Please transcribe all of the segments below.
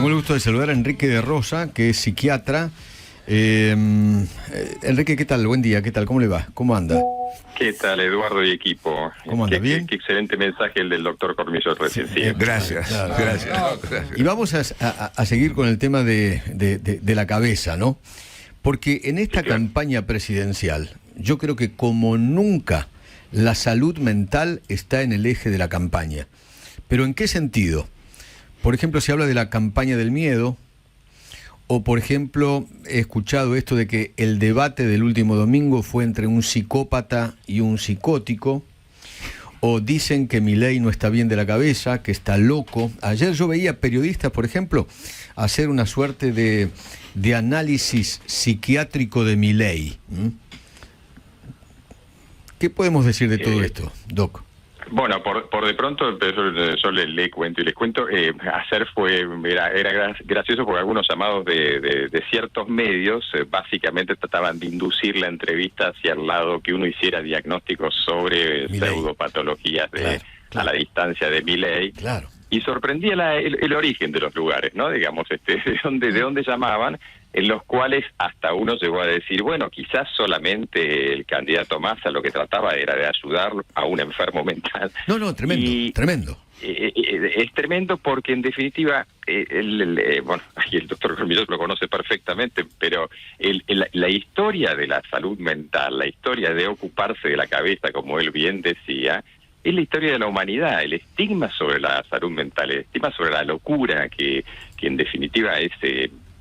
Tengo el gusto de saludar a Enrique de Rosa, que es psiquiatra. Enrique, ¿qué tal? Buen día, ¿qué tal? ¿Cómo le va? ¿Cómo anda? ¿Qué tal, Eduardo y equipo? ¿Cómo anda? ¿Bien? Qué excelente mensaje el del doctor Cormillot recién. Sí, Gracias, claro. gracias. Y vamos a seguir con el tema de la cabeza, ¿no? Porque en esta campaña presidencial, yo creo que como nunca la salud mental está en el eje de la campaña. ¿Pero en qué sentido? Por ejemplo, se habla de la campaña del miedo, o por ejemplo, he escuchado esto de que el debate del último domingo fue entre un psicópata y un psicótico, o dicen que Milei no está bien de la cabeza, que está loco. Ayer yo veía periodistas, por ejemplo, hacer una suerte de análisis psiquiátrico de Milei. ¿Qué podemos decir de todo esto, Doc? Bueno, por de pronto yo les cuento. Ayer era gracioso porque algunos llamados de ciertos medios básicamente trataban de inducir la entrevista hacia el lado que uno hiciera diagnósticos sobre pseudopatologías a la distancia de Milei. Claro. Y sorprendía el origen de los lugares, ¿no? Digamos, de dónde llamaban, en los cuales hasta uno llegó a decir, bueno, quizás solamente el candidato Massa lo que trataba era de ayudar a un enfermo mental. No, tremendo, tremendo. Es tremendo porque en definitiva, bueno, aquí el doctor Cormillot lo conoce perfectamente, pero la historia de la salud mental, la historia de ocuparse de la cabeza, como él bien decía, es la historia de la humanidad. El estigma sobre la salud mental, el estigma sobre la locura, que en definitiva es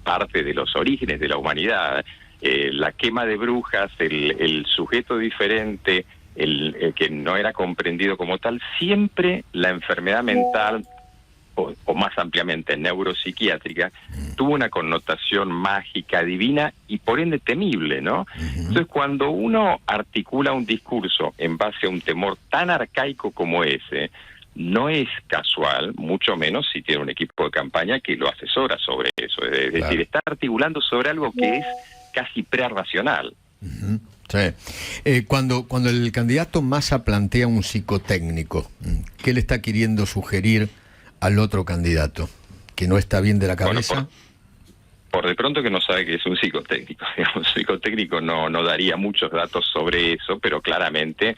parte de los orígenes de la humanidad, la quema de brujas, el sujeto diferente, el que no era comprendido como tal, siempre la enfermedad mental, o más ampliamente neuropsiquiátrica, tuvo una connotación mágica, divina y por ende temible, ¿no? Entonces, cuando uno articula un discurso en base a un temor tan arcaico como ese, no es casual, mucho menos si tiene un equipo de campaña que lo asesora sobre eso. Es decir, está articulando sobre algo que es casi prerracional. Sí. Cuando el candidato Massa plantea un psicotécnico, ¿qué le está queriendo sugerir al otro candidato? ¿Que no está bien de la cabeza? Bueno, por de pronto que no sabe que es un psicotécnico. Un psicotécnico no daría muchos datos sobre eso, pero claramente,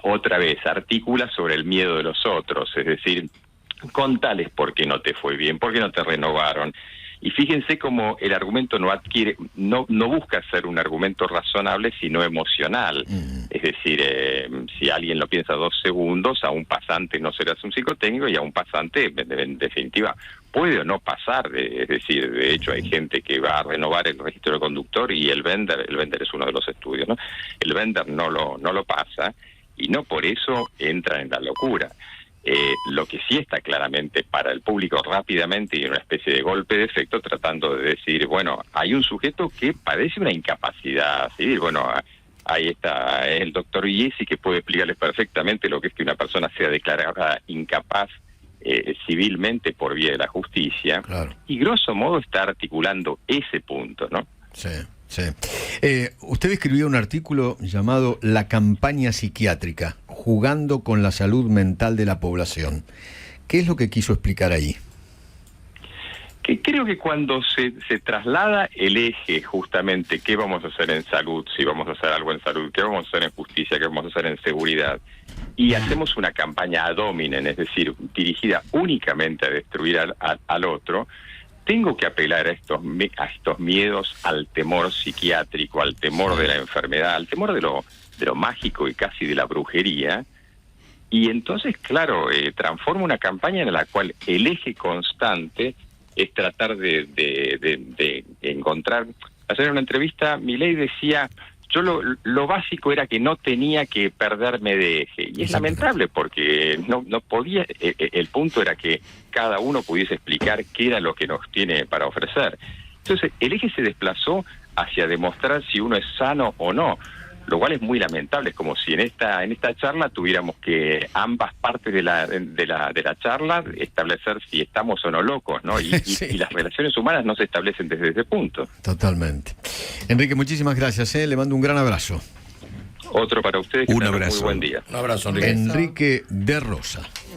otra vez, articula sobre el miedo de los otros. Es decir, contales por qué no te fue bien, por qué no te renovaron. Y fíjense cómo el argumento no busca ser un argumento razonable, sino emocional. Es decir, si alguien lo piensa 2 segundos, a un pasante no serás un psicotécnico y a un pasante, en definitiva, puede o no pasar. Es decir, de hecho hay gente que va a renovar el registro de conductor y el Bender es uno de los estudios, ¿no? El Bender no lo pasa y no por eso entra en la locura. Lo que sí está claramente para el público rápidamente y en una especie de golpe de efecto tratando de decir, bueno, hay un sujeto que padece una incapacidad civil. Bueno, ahí está el doctor Iesi, que puede explicarles perfectamente lo que es que una persona sea declarada incapaz civilmente por vía de la justicia. Claro. Y grosso modo está articulando ese punto, ¿no? Sí. Sí. Usted escribió un artículo llamado La campaña psiquiátrica, jugando con la salud mental de la población. ¿Qué es lo que quiso explicar ahí? Que creo que cuando se traslada el eje justamente, ¿qué vamos a hacer en salud? Si vamos a hacer algo en salud, ¿qué vamos a hacer en justicia? ¿Qué vamos a hacer en seguridad? Y hacemos una campaña ad hominem, es decir, dirigida únicamente a destruir al otro. Tengo que apelar a estos miedos, al temor psiquiátrico, al temor de la enfermedad, al temor de lo mágico y casi de la brujería. Y entonces, claro, transforma una campaña en la cual el eje constante es tratar de encontrar. Hacer una entrevista, Milei decía, yo lo básico era que no tenía que perderme de eje. Y es lamentable porque no podía, el punto era que cada uno pudiese explicar qué era lo que nos tiene para ofrecer. Entonces, el eje se desplazó hacia demostrar si uno es sano o no, lo cual es muy lamentable. Es como si en esta charla tuviéramos que ambas partes de la charla establecer si estamos o no locos, ¿no? Y las relaciones humanas no se establecen desde ese punto. Totalmente. Enrique, muchísimas gracias. Le mando un gran abrazo. Otro para ustedes. Un abrazo. Muy buen día. Un abrazo, Enrique. Enrique de Rosa.